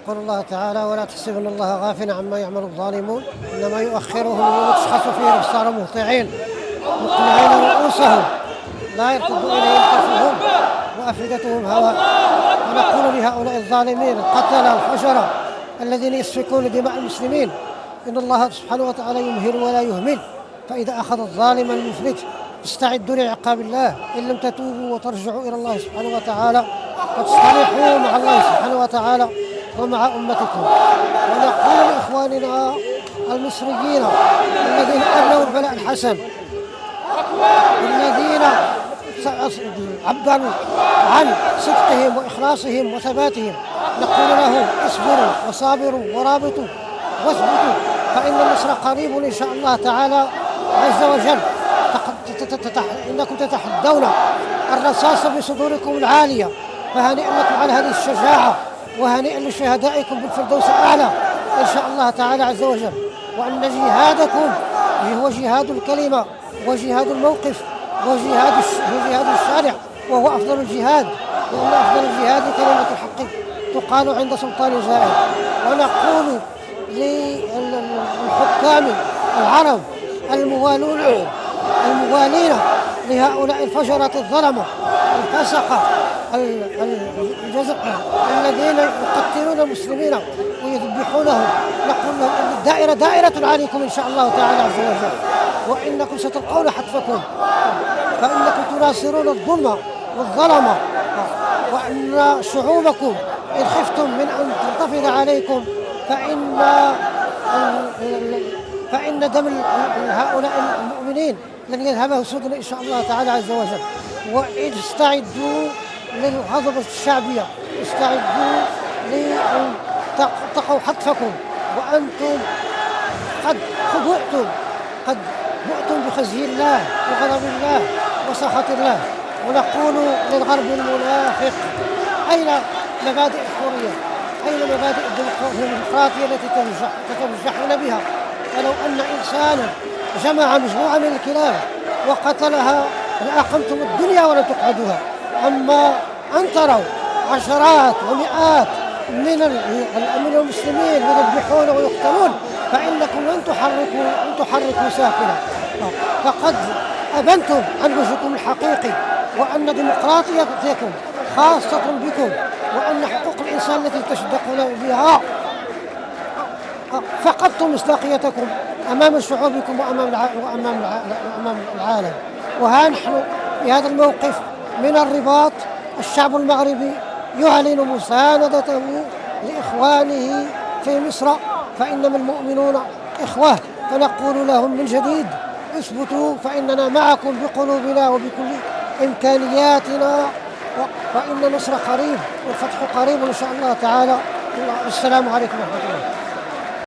يقول الله تعالى: ولا تحسبن الله غافلا عما يعمل الظالمون إنما يؤخرهم يوم تشخص فيه الأبصار مهطعين مقنعين رؤوسهم لا يرتد إليهم طرفهم وأفئدتهم هواء. ونقول لهؤلاء الظالمين القتلة الفجرة الذين يسفكون دماء المسلمين: إن الله سبحانه وتعالى يمهل ولا يهمل، فإذا أخذ الظالم المفلت استعدوا لعقاب الله إن لم تتوبوا وترجعوا إلى الله سبحانه وتعالى وتصطلحوا مع الله سبحانه وتعالى ومع أمتكم. ونقول لإخواننا المصريين الذين أبلوا البلاء الحسن الذين عبروا عن صدقهم وإخلاصهم وثباتهم، نقول لهم: اصبروا وصابروا ورابطوا واثبتوا، فإن النصر قريب إن شاء الله تعالى عز وجل. إنكم تتحدون الرصاص بصدوركم العالية، فهنيئا لكم على هذه الشجاعة، وهنيئا لشهدائكم بالفردوس الأعلى إن شاء الله تعالى عز وجل. وأن جهادكم هو جهاد الكلمة وجهاد الموقف وجهاد الشارع، وهو أفضل الجهاد، لأن أفضل الجهاد كلمة الحق تقال عند سلطان جائر. ونقول للحكام العرب الموالين لهؤلاء الفجرة الظلمة الفسقة الجزقة الذين يقتلون المسلمين ويذبحونهم، نقول لهم أن الدائرة دائرة عليكم إن شاء الله تعالى عز وجل، وإنكم ستلقون حتفكم، فإنكم تناصرون الظلم والظلمة، وأن شعوبكم إن خفتم من أن تنتفض عليكم فإن دم هؤلاء المؤمنين لن يذهب سدى إن شاء الله تعالى عز وجل. وإن استعدوا للغضب الشعبية، استعدوا لأن تقوا حتفكم، وأنتم قد بؤتم بخزي الله وغضب الله وسخط الله. ونقول للغرب المنافق: أين مبادئ الحرية؟ أين مبادئ الديمقراطية التي تتمجحون بها؟ فلو أن إنسانا جمع مجموعة من الكلاب وقتلها لأقمتم الدنيا ولم تقعدوها. أما أن تروا عشرات ومئات من المسلمين يذبحون ويقتلون، فإنكم لن تحركوا ساكنا، فقد أبنتم عن وجهكم الحقيقي، وأن ديمقراطيتكم خاصة بكم، وأن حقوق الإنسان التي تشدقون بها فقدتم مصداقيتكم أمام شعوبكم وأمام العالم. وها نحن في هذا الموقف من الرباط، الشعب المغربي يعلن مساندته لإخوانه في مصر، فإنما المؤمنون إخوة، فنقول لهم من جديد: اثبتوا، فإننا معكم بقلوبنا وبكل إمكانياتنا، فإن النصر قريب والفتح قريب إن شاء الله تعالى. السلام عليكم ورحمة الله.